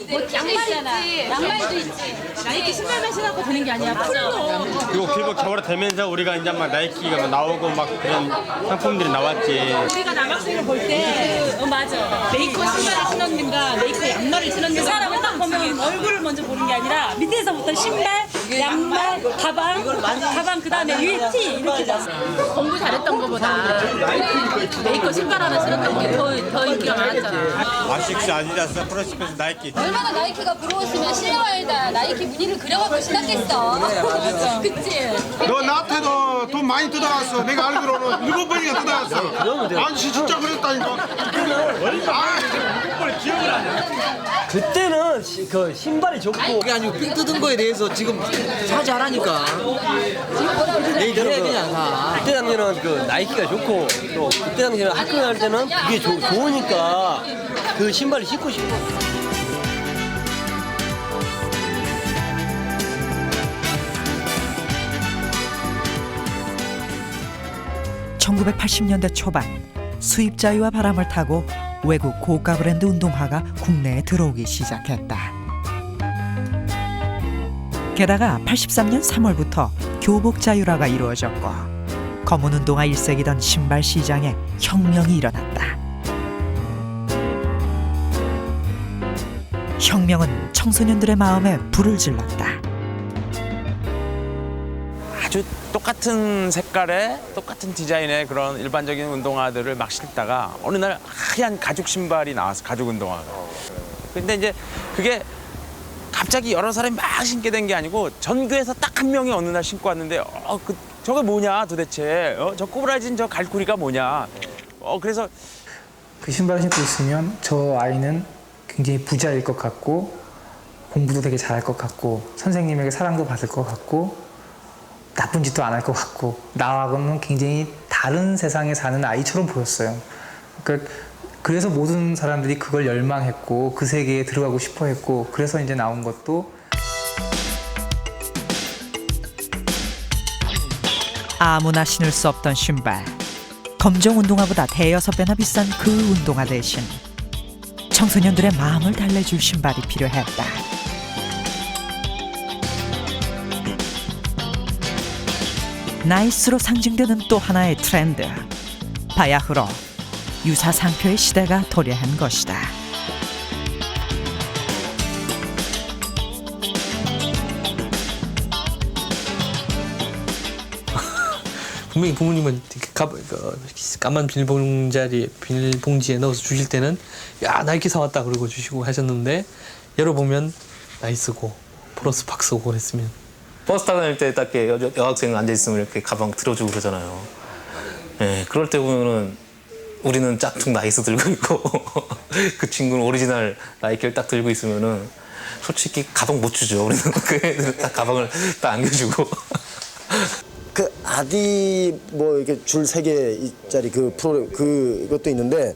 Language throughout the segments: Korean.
뭐 양말도 있지. 나이키 신발만 신고 되는 게 아니야. 풀로. 그리고 길목 겨울에 되면서 우리가 이제 막 나이키가 막 나오고 막 그런 상품들이 나왔지. 우리가 남학생을 볼 때 맞아. 메이커 신발을 신었는가 메이커 양말을 신었는가 그 사람을 딱 보면 얼굴을 먼저 보는 게 아니라 밑에서부터 신발, 양말, 가방 그다음에 위, 티 이렇게 봤어. 공부 잘했던 거보다 메이커 신발 하나 신었던 게 더 인기가 많았잖아. 아식스, 아디다스, 프로스페이스, 나이키. 얼마나 나이키가 부러웠으면 실내화에다 나이키 무늬를 그려갖고 신었겠어. 그치? 너 나한테도 돈 많이 뜯어왔어. 내가 알기로는 7번이나 뜯어왔어. 아니 진짜 그랬다니까. 그때는 그 신발이 좋고 그게 아니고 삥 뜯은 거에 대해서 지금 사지 하라니까. 내일대로 그냥 사. 그때 당시에는 그 나이키가 좋고 또 그때 당시에는 학교 다닐 때는 그게 좋으니까 그 신발을 신고 싶어. (1980년대) 초반 수입 자유화 바람을 타고 외국 고가 브랜드 운동화가 국내에 들어오기 시작했다. 게다가 83년 3월부터 교복 자율화가 이루어졌고 검은 운동화 일색이던 신발 시장에 혁명이 일어났다. 혁명은 청소년들의 마음에 불을 질렀다. 아주 똑같은 색깔의 똑같은 디자인의 그런 일반적인 운동화들을 막 신다가 어느 날 하얀 가죽 신발이 나왔어. 가죽 운동화가. 근데 이제 그게 갑자기 여러 사람이 막 신게 된 게 아니고 전교에서 딱 한 명이 어느 날 신고 왔는데 저게 뭐냐 도대체 저 꼬부라진 저 갈고리가 뭐냐 그래서 그 신발을 신고 있으면 저 아이는 굉장히 부자일 것 같고 공부도 되게 잘할 것 같고 선생님에게 사랑도 받을 것 같고 나쁜 짓도 안 할 것 같고 나하고는 굉장히 다른 세상에 사는 아이처럼 보였어요. 그래서 모든 사람들이 그걸 열망했고 그 세계에 들어가고 싶어 했고 그래서 이제 나온 것도 아무나 신을 수 없던 신발. 검정 운동화보다 대여섯 배나 비싼 그 운동화 대신 청소년들의 마음을 달래줄 신발이 필요했다. 나이스로 상징되는 또 하나의 트렌드. 바야흐로 유사상표의 시대가 도래한 것이다. 분명히 부모님은 까만 비닐봉지에 넣어서 주실 때는 야 나이키 사왔다 그러고 주시고 하셨는데 열어보면 나이스고 플러스 박스고 그랬으면 버스 타고 다닐 때 딱 여학생 앉아있으면 이렇게 가방 들어주고 그러잖아요. 네, 그럴 때 보면은 우리는 짝퉁 나이스 들고 있고 그 친구는 오리지널 나이키를 딱 들고 있으면은 솔직히 가방 못 주죠. 우리는 그 애들은 딱 가방을 딱 안겨주고. 그 아디 뭐 이렇게 줄 3개짜리 그 프로그램 그것도 있는데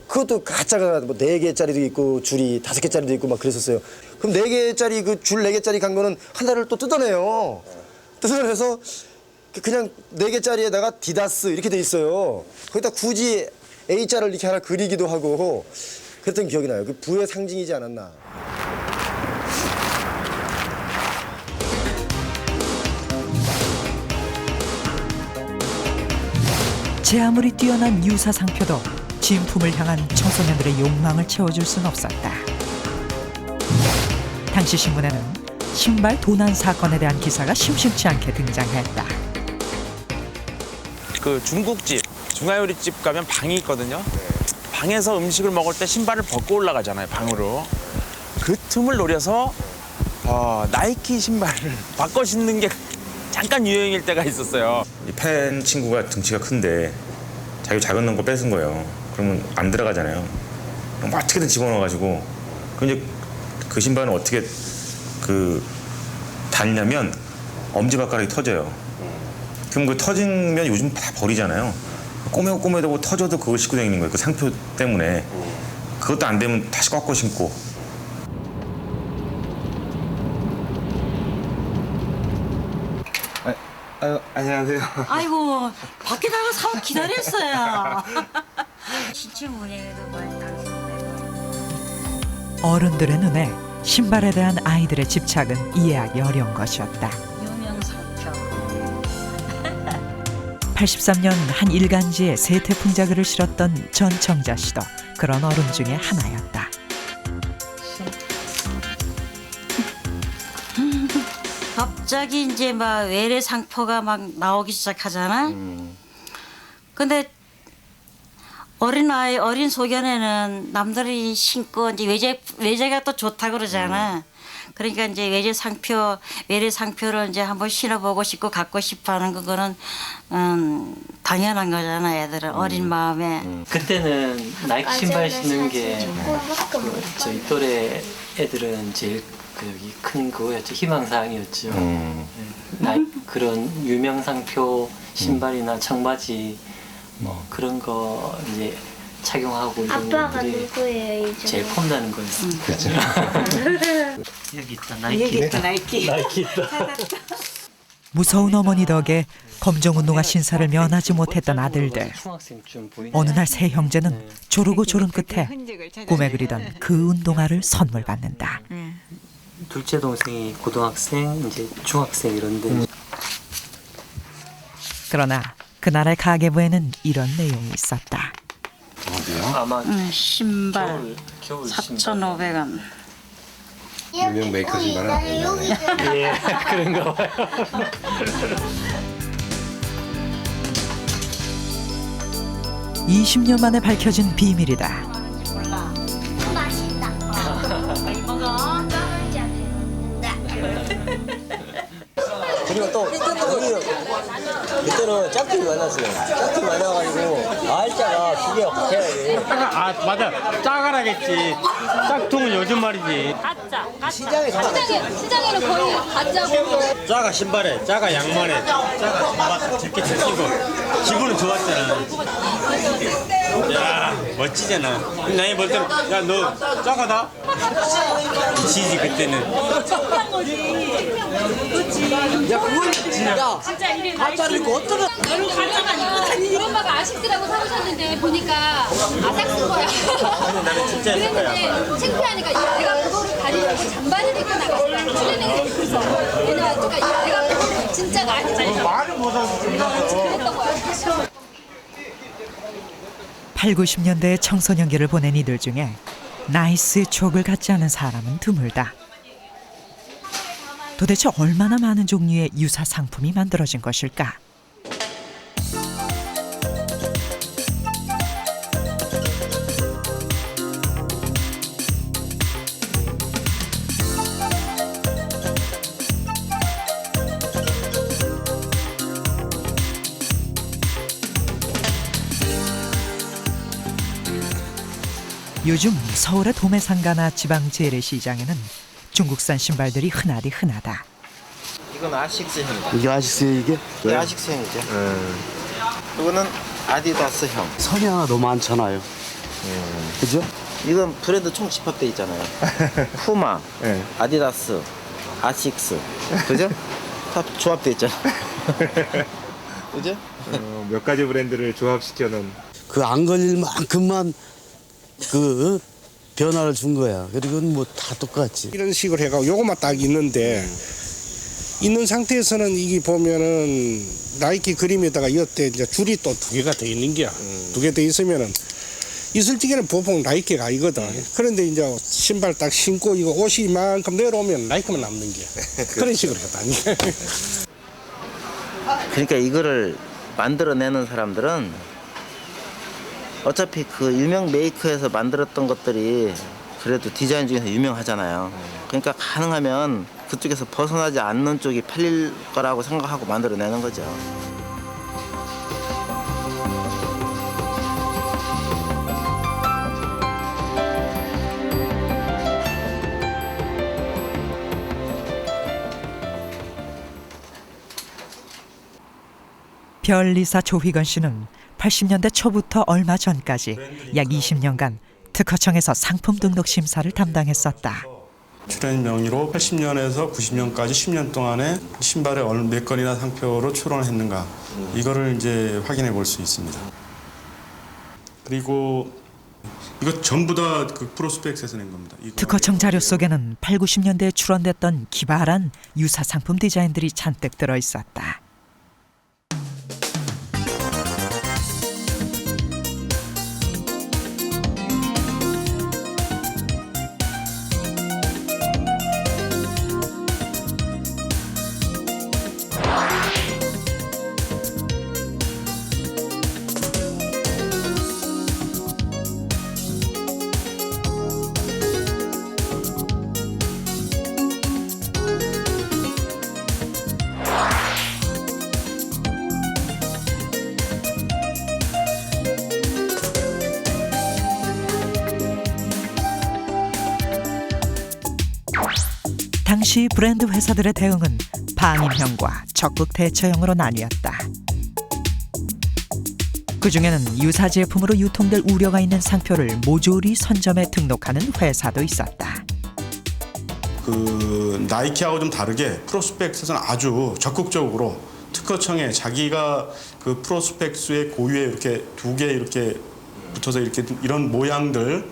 그것도 가짜가 뭐 4개짜리도 있고 줄이 5개짜리도 있고 막 그랬었어요. 그럼 4개짜리 그 줄 4개짜리 간 거는 하나를 또 뜯어내요. 뜯어내서 그냥 4개짜리에다가 디다스 이렇게 돼 있어요. 거기다 굳이 A자를 이렇게 하나 그리기도 하고 그랬던 기억이 나요. 그 부의 상징이지 않았나. 제 아무리 뛰어난 유사상표도 진품을 향한 청소년들의 욕망을 채워줄 순 없었다. 당시 신문에는 신발 도난 사건에 대한 기사가 심심치 않게 등장했다. 그 중국집, 중화요리집 가면 방이 있거든요. 방에서 음식을 먹을 때 신발을 벗고 올라가잖아요, 방으로. 그 틈을 노려서 나이키 신발을 바꿔 신는 게 잠깐 유행일 때가 있었어요. 이 팬 친구가 등치가 큰데 자기 작은 놈 거 뺏은 거예요. 그러면 안 들어가잖아요. 뭐 어떻게든 집어넣어가지고 근데 그 신발은 어떻게 닿냐면 엄지발가락이 터져요. 그럼 그 터지면 요즘 다 버리잖아요. 꼬매고 터져도 그걸 신고 다니는 거예요. 그 상표 때문에. 그것도 안 되면 다시 꺾어 신고. 안녕하세요. 아이고 밖에 나가 사업 기다렸어요. 어른들의 눈에 신발에 대한 아이들의 집착은 이해하기 어려운 것이었다. 83년 한 일간지에 세태풍자글을 실었던 전청자 씨도 그런 어른 중에 하나였다. 갑자기 이제 막 외래 상표가 막 나오기 시작하잖아. 근데 어린 소견에는 남들이 신고 이제 외제가 또 좋다 그러잖아. 그러니까 이제 외래 상표를 이제 한번 신어보고 싶고 갖고 싶어하는 그거는 당연한 거잖아. 애들은 어린 마음에. 그때는 나이키 신발 신는 게 저희 또래 애들은 제일 여기 큰 그거였죠. 희망사항이었죠. 그런 유명 상표 신발이나 청바지 뭐 그런 거 이제 착용하고 이런 아빠가 것들이 누구예요, 이제? 제일 폼나는 거였어요. 그렇죠. 여기 있다 나이키. 여기 있다 나이키. 나이키 있다. 무서운 어머니 덕에 검정운동화 신사를 면하지 못했던 아들들. 어느 날 세 형제는 조르고 조른 끝에 꿈에 그리던 그 운동화를 선물 받는다. 둘째 동생이 고등학생, 이제 중학생 이런데. 그러나 그날의 가계부에는 이런 내용이 있었다. 아마 신발 겨울 4,500원. 유명 메이커 신발은 아니에요. 예, 그런가 봐요. 음. 20년 만에 밝혀진 비밀이다. 맛있다. 먹어. 그리고 또 그때는 짝퉁이 많았어요. 짝퉁이 많아가지고 알짜가 기계가 붙여야 돼. 아 맞아 짜가라겠지. 짝퉁은 요즘 말이지. 시장에는 거의 가짜고. 짜가 신발에, 짜가 양말에, 짜가 신발 재킷 챙기고 기분은 좋았잖아. 야 멋지잖아. 나이 볼 때는 야너 짜가다? 지지 그때는. 창피한 거지. 그렇지. 야 그건 진짜 이래 가짜를 입고 어떤 너는 가짜가 아니고 우리 엄마가 아식스라고 사오셨는데 보니까 아삭스인 거야. 나는 진짜 했을 거야. 그랬는데 창피하니까 내가 그거를 가리려고 잠바를 입고 나갔어. 출연행이 있어. 얘는 그러니까 내가 그거를 진짜가 아니잖아. 말을 못하고 그랬던 거야. 8, 90년대의 청소년기를 보낸 이들 중에 나이스의 촉을 갖지 않은 사람은 드물다. 도대체 얼마나 많은 종류의 유사 상품이 만들어진 것일까? 요즘 서울의 도매상가나 지방 재래시장에는 중국산 신발들이 흔하다. 이건 아식스형. 이게 아시스요 이게? 이게 아식스형이죠. 이거는 아디다스형. 선이 하나 너무 많잖아요. 그죠? 이건 브랜드 총 집합돼 있잖아요. 푸마, 아디다스, 아식스, 그죠? 다 조합돼 있잖아. 그죠? 몇 가지 브랜드를 조합시켜놓은 그 안 걸릴 만큼만 그 변화를 준 거야. 그리고 뭐 다 똑같지. 이런 식으로 해가지고 요것만 딱 있는데 있는 상태에서는 이게 보면은 나이키 그림에다가 이때 이제 줄이 또 2개가 더 있는 게야. 2개 더 있으면은 있을 적에는 보통 나이키가 아니거든. 그런데 이제 신발 딱 신고 이거 옷이 이만큼 내려오면 나이키만 남는 게 그런 식으로 했다니. 그러니까 이거를 만들어내는 사람들은 어차피 그 유명 메이커에서 만들었던 것들이 그래도 디자인 중에서 유명하잖아요. 그러니까 가능하면 그쪽에서 벗어나지 않는 쪽이 팔릴 거라고 생각하고 만들어내는 거죠. 별리사 조휘건 씨는 80년대 초부터 얼마 전까지 약 20년간 특허청에서 상품 등록 심사를 담당했었다. 출연 명의로 80년에서 90년까지 10년 동안에 신발에 몇 건이나 상표로 출원을 했는가 이거를 이제 확인해 볼 수 있습니다. 그리고 이거 전부 다 그 프로스펙스에서 낸 겁니다. 이거. 특허청 자료 속에는 8, 90년대에 출원됐던 기발한 유사 상품 디자인들이 잔뜩 들어 있었다. 당시 브랜드 회사들의 대응은 방임형과 적극 대처형으로 나뉘었다. 그중에는 유사 제품으로 유통될 우려가 있는 상표를 모조리 선점에 등록하는 회사도 있었다. 그 나이키하고 좀 다르게 프로스펙스는 아주 적극적으로 특허청에 자기가 그 프로스펙스의 고유에 이렇게 두 개 이렇게 붙어서 이렇게 이런 모양들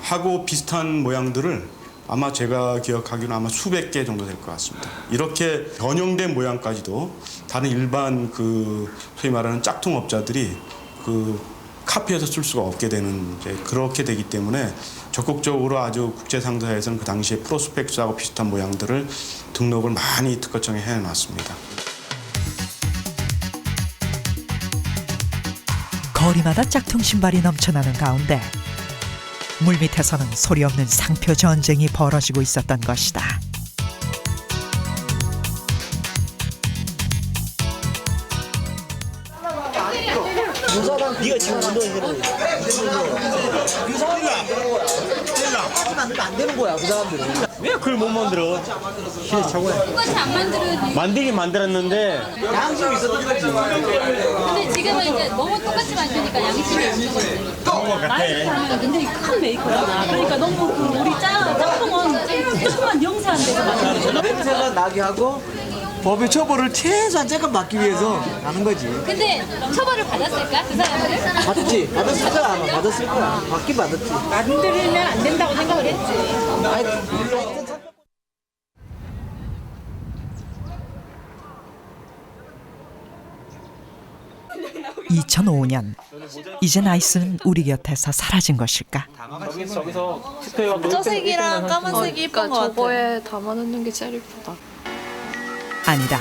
하고 비슷한 모양들을 아마 제가 기억하기로는 아마 수백 개 정도 될 것 같습니다. 이렇게 변형된 모양까지도 다른 일반 그 소위 말하는 짝퉁업자들이 그 카피해서 쓸 수가 없게 되는 이제 그렇게 되기 때문에 적극적으로 아주 국제상사에서는 그 당시에 프로스펙스하고 비슷한 모양들을 등록을 많이 특허청에 해놨습니다. 거리마다 짝퉁 신발이 넘쳐나는 가운데 물밑에서는 소리 없는 상표 전쟁이 벌어지고 있었던 것이다. 네가 지금 운동해서 그 사람들은 안 되는 거야. 그 사람들은 왜 그걸 못 만들어? 시대착오야. 똑같이 안 만들어도 만들긴 만들었는데 양심이 있었던 거지. 근데 지금은 이제 너무 똑같이 만드니까 양심이 없는 거지. 나이키 하면 굉장히 큰 메이커잖아. 그러니까 너무 그 우리 짝퉁은 조금만 영세한 데서 만드는 냄새가 나게 하고 법의 처벌을 최소한 조금 막기 위해서 하는 거지. 근데 처벌을 받았을까? 그 사람들은? 받았지. 받았을 거야. 아마 받았을 거야. 받긴 받았지. 만들면 안 된다고 생각을 했지. 2005년 이제 나이스는 우리 곁에서 사라진 것일까? 흰색이랑 까만색이 예쁜 것 같아. 저거에 담아놓는 게 제일 예쁘다. 아니다.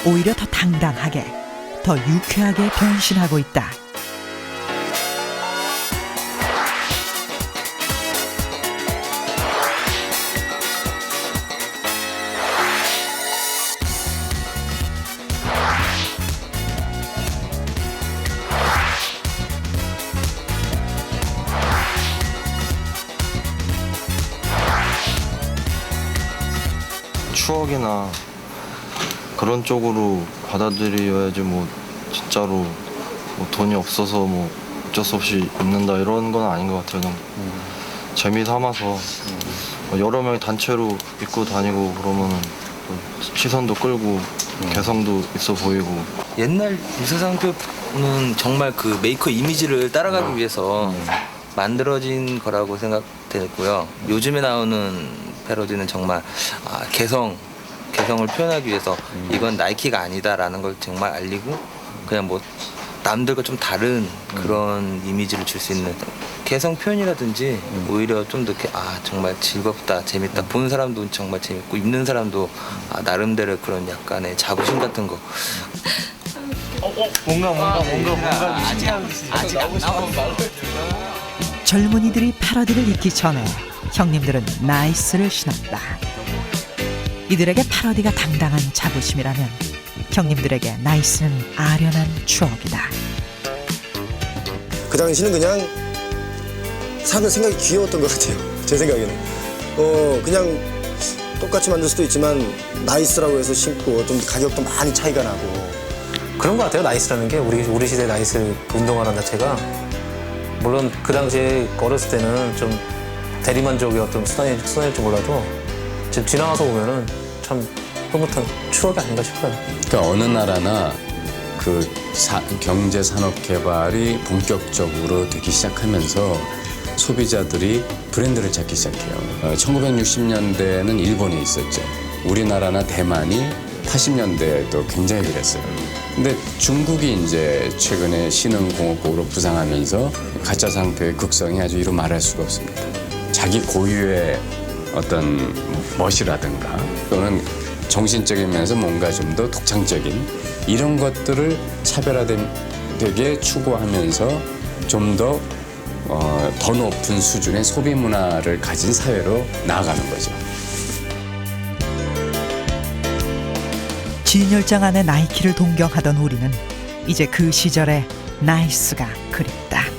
오히려 더 당당하게, 더 유쾌하게 변신하고 있다. 추억이나 그런 쪽으로 받아들여야지 뭐 진짜로 뭐 돈이 없어서 뭐 어쩔 수 없이 입는다 이런 건 아닌 것 같아요. 그냥 재미 삼아서 여러 명이 단체로 입고 다니고 그러면은 시선도 끌고 개성도 있어 보이고. 옛날 유사상표는 정말 그 메이커 이미지를 따라가기 위해서 만들어진 거라고 생각되고요. 요즘에 나오는 패러디는 정말 개성을 표현하기 위해서 이건 나이키가 아니다라는 걸 정말 알리고 그냥 뭐 남들과 좀 다른 그런 이미지를 줄 수 있는 개성 표현이라든지 오히려 좀 더 이렇게 정말 즐겁다, 재밌다, 보는 사람도 정말 재밌고 입는 사람도 나름대로 그런 약간의 자부심 같은 거. 뭔가 아직 안 나온 거. 젊은이들이 패러디를 잊기 전에 형님들은 나이스를 신었다. 이들에게 패러디가 당당한 자부심이라면 형님들에게 나이스는 아련한 추억이다. 그 당시는 그냥 사는 생각이 귀여웠던 것 같아요. 제 생각에는. 그냥 똑같이 만들 수도 있지만 나이스라고 해서 신고 좀 가격도 많이 차이가 나고. 그런 것 같아요. 나이스라는 게 우리 시대 나이스 운동화라는 자체가 물론 그 당시에 어렸을 때는 좀 대리만족이었던 수단일지 몰라도 지금 지나와서 보면은 참 흐뭇한 추억이 아닌가 싶어요. 그러니까 어느 나라나 그 경제 산업 개발이 본격적으로 되기 시작하면서 소비자들이 브랜드를 찾기 시작해요. 1960년대에는 일본에 있었죠. 우리나라나 대만이 80년대에도 굉장히 그랬어요. 근데 중국이 이제 최근에 신흥공업국으로 부상하면서 가짜 상표의 극성이 아주 이루 말할 수가 없습니다. 자기 고유의 어떤 멋이라든가 또는 정신적인 면에서 뭔가 좀 더 독창적인 이런 것들을 차별화되게 추구하면서 좀 더 더 높은 수준의 소비 문화를 가진 사회로 나아가는 거죠. 진열장 안에 나이키를 동경하던 우리는 이제 그 시절의 나이스가 그립다.